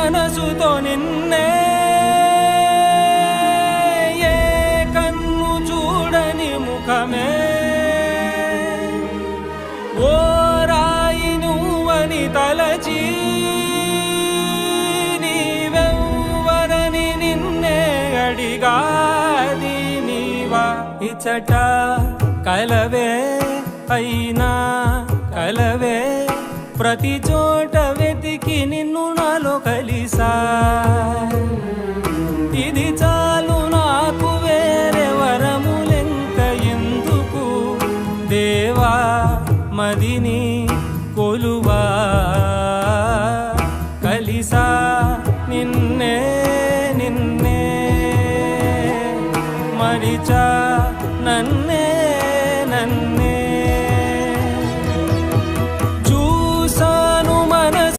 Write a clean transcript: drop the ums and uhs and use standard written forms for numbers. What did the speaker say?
మనసుతో నిన్నే ఏ కన్ను చూడని ముఖమే ఓ రాయి నువ్వని తలచి నీవెవ్వరని నిన్నే అడిగాది నీవా ఇచ్చట కలవే అయినా కలవే ప్రతి చోట వెతికి నిన్ను నాలో కలిసా